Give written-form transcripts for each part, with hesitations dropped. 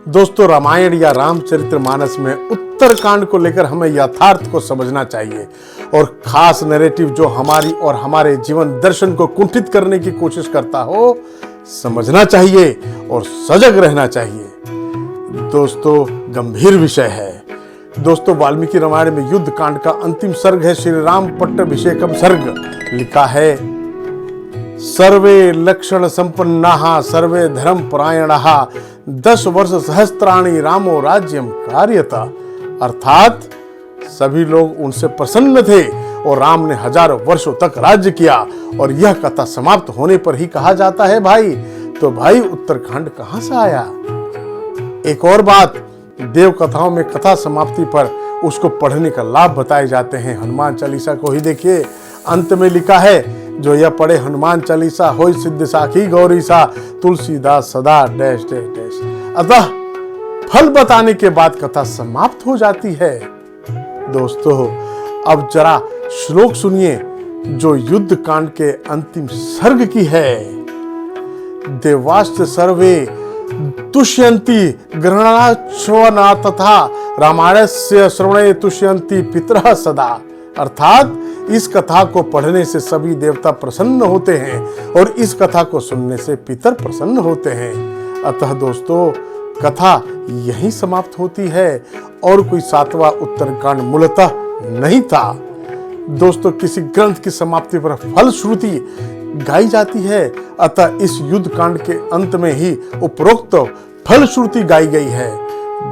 दोस्तों, रामायण या रामचरितमानस में उत्तरकांड को लेकर हमें यथार्थ को समझना चाहिए और खास नैरेटिव जो हमारी और हमारे जीवन दर्शन को कुंठित करने की कोशिश करता हो, समझना चाहिए और सजग रहना चाहिए। दोस्तों, गंभीर विषय है। दोस्तों, वाल्मीकि रामायण में युद्ध कांड का अंतिम सर्ग है श्री राम पट्टाभिषेकम सर्ग। लिखा है, सर्वे लक्षण संपन्नाः सर्वे धर्म परायणाः 10 वर्ष सहस्त्राणि रामो राज्यम कार्यता। अर्थात सभी लोग उनसे प्रसन्न थे और राम ने हजारों वर्षों तक राज्य किया। और यह कथा समाप्त होने पर ही कहा जाता है भाई, तो भाई उत्तरकांड कहां से आया? एक और बात, देव कथाओं में कथा समाप्ति पर उसको पढ़ने का लाभ बताए जाते हैं। हनुमान चालीसा को ही देखिए, अंत में लिखा है, जो यह पढ़े हनुमान चालीसा होय सिद्ध साखी गौरी सा, तुलसीदास सदा डैश डैश डैश। अतः फल बताने के बाद कथा समाप्त हो जाती है। दोस्तों, अब जरा श्लोक सुनिए जो युद्ध कांड के अंतिम सर्ग की है। देवास्त्र सर्वे तुष्यन्ति ग्रहणाश्वना तथा रामायणस्य श्रवणे तुष्यन्ति पितरः सदा। अर्थात इस कथा को पढ़ने से सभी देवता प्रसन्न होते हैं और इस कथा को सुनने से पितर प्रसन्न होते हैं। अतः दोस्तों, कथा यहीं समाप्त होती है और कोई 7वां उत्तरकांड मूलतः नहीं था। दोस्तों, किसी ग्रंथ की समाप्ति पर फलश्रुति गाई जाती है, अतः इस युद्ध कांड के अंत में ही उपरोक्त फलश्रुति गाई गई है।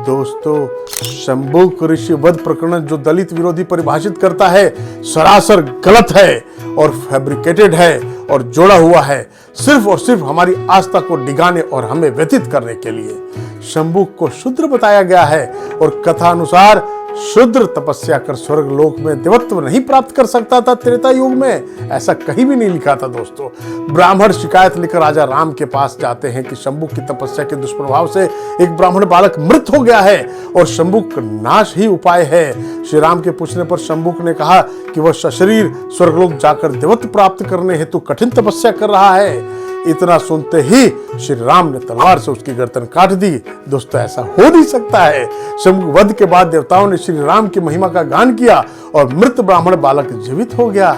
दोस्तों, शंभुक ऋषि वध प्रकरण जो दलित विरोधी परिभाषित करता है, सरासर गलत है और फैब्रिकेटेड है और जोड़ा हुआ है, सिर्फ और सिर्फ हमारी आस्था को डिगाने और हमें व्यथित करने के लिए। शंभुक को शूद्र बताया गया है और कथा अनुसार शूद्र तपस्या कर स्वर्ग लोक में देवत्व नहीं प्राप्त कर सकता था त्रेता युग में, ऐसा कहीं भी नहीं लिखा था। दोस्तों, ब्राह्मण शिकायत लेकर राजा राम के पास जाते हैं कि शंभुक की तपस्या के दुष्प्रभाव से एक ब्राह्मण बालक मृत हो गया है और शंभुक नाश ही उपाय है। श्री राम के पूछने पर शंभुक ने कहा कि वह सशरीर स्वर्गलोक जाकर देवत्व प्राप्त करने हेतु कठिन तपस्या कर रहा है। इतना सुनते ही श्री राम ने तलवार से उसकी गर्दन काट दी। दोस्तों, ऐसा हो नहीं सकता है। शंभुक वध के बाद देवताओं ने श्री राम की महिमा का गान किया और मृत ब्राह्मण बालक जीवित हो गया।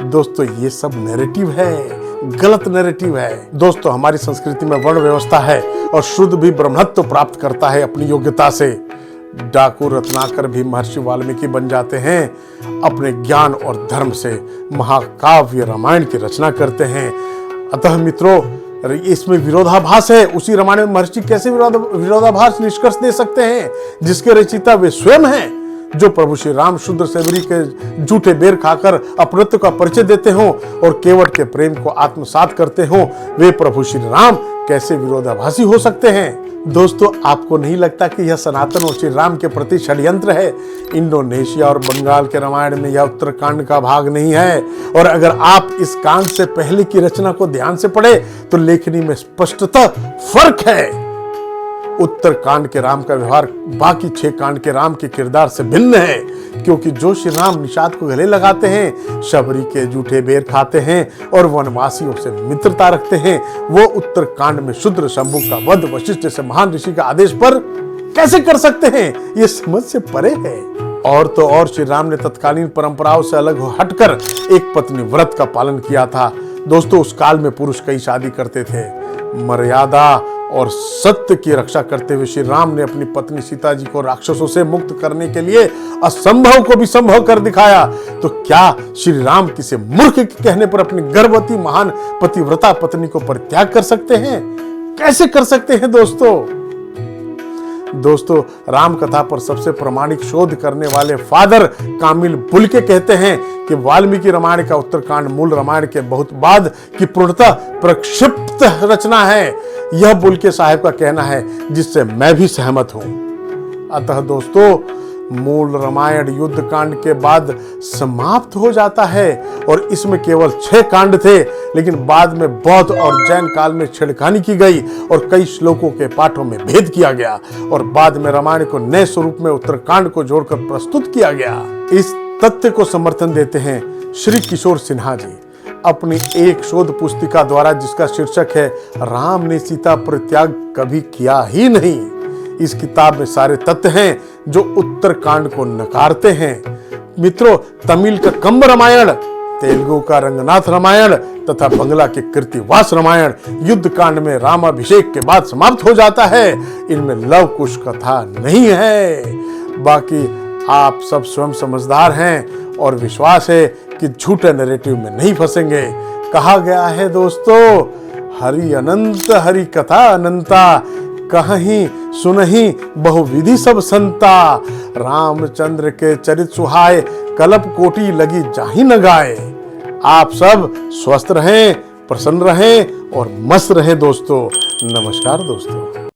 दोस्तों, ये सब नैरेटिव है, गलत नैरेटिव है। दोस्तों, हमारी संस्कृति में वर्ण व्यवस्था है और शुद्ध भी ब्रह्मत्व प्राप्त करता है अपनी योग्यता से। डाकू रत्नाकर भी महर्षि वाल्मीकि बन जाते हैं, अपने ज्ञान और धर्म से महाकाव्य रामायण की रचना करते हैं। अतः मित्रों, इसमें विरोधाभास है। उसी रामायण में महर्षि कैसे विरोधाभास निष्कर्ष दे सकते हैं जिसके रचयिता वे स्वयं हैं? जो प्रभु श्री राम शुद्ध सेवरी के जूठे बेर खाकर अपनत्व का परिचय देते हो और केवट के प्रेम को आत्मसात करते हो, वे प्रभु श्री राम कैसे विरोधाभासी हो सकते हैं? दोस्तों, आपको नहीं लगता कि यह सनातन और श्री राम के प्रति षड्यंत्र है? इंडोनेशिया और बंगाल के रामायण में यह उत्तरकांड का भाग नहीं है। और अगर आप इस कांड से पहले की रचना को ध्यान से पढ़े तो लेखनी में स्पष्टतः फर्क है। उत्तरकांड के राम का व्यवहार बाकी 6 कांड के राम के किरदार से भिन्न है, क्योंकि जो श्री राम निषाद को गले लगाते हैं, शबरी के जूठे बेर खाते हैं और वनवासियों से मित्रता रखते हैं, वो उत्तरकांड में शूद्र शंभु का वध वशिष्ठ जैसे महान ऋषि का आदेश पर कैसे कर सकते हैं? ये समझ से परे है। और तो और श्री राम ने तत्कालीन परंपराओं से अलग हटकर एक पत्नी व्रत का पालन किया था। दोस्तों, उस काल में पुरुष कई शादी करते थे। मर्यादा और सत्य की रक्षा करते हुए श्री राम ने अपनी पत्नी सीता जी को राक्षसों से मुक्त करने के लिए असंभव को भी संभव कर दिखाया। तो क्या श्री राम किसी मूर्ख के कहने पर अपनी गर्भवती महान पतिव्रता पत्नी को परित्याग कर सकते हैं? कैसे कर सकते हैं दोस्तों, राम कथा पर सबसे प्रामाणिक शोध करने वाले फादर कामिल बुल्के कहते हैं कि वाल्मीकि रामायण का उत्तरकांड मूल रामायण के बहुत बाद की पूर्णतः प्रक्षिप्त रचना है। यह बुल्के साहब का कहना है, जिससे मैं भी सहमत हूं। अतः दोस्तों, मूल रामायण युद्ध कांड के बाद समाप्त हो जाता है और इसमें केवल 6 कांड थे, लेकिन बाद में बौद्ध और जैन काल में छेड़खानी की गई और कई श्लोकों के पाठों में भेद किया गया और बाद में रामायण को नए स्वरूप में उत्तरकांड को जोड़कर प्रस्तुत किया गया। इस तथ्य को समर्थन देते हैं श्री किशोर सिन्हा जी अपनी एक शोध पुस्तिका द्वारा, जिसका शीर्षक है राम ने सीता परित्याग कभी किया ही नहीं। इस किताब में सारे तथ्य हैं जो उत्तरकांड को नकारते हैं। मित्रों, तमिल का कंब रामायण, तेलुगु का रंगनाथ रामायण तथा बंगला के कृतिवास रामायण युद्ध कांड में रामाभिषेक के बाद समाप्त हो जाता है। इनमें लव कुश कथा नहीं है। बाकी आप सब स्वयं समझदार हैं और विश्वास है कि झूठे नैरेटिव में नहीं फंसेंगे। कहा गया है दोस्तों, हरि अनंत हरि कथा अनंता, कहीं सुनहि बहुविधि सब संता। रामचंद्र के चरित सुहाए, कल्प कोटि लगी जाहि न गाए। आप सब स्वस्थ रहें, प्रसन्न रहें और मस्त रहें दोस्तों। नमस्कार दोस्तों।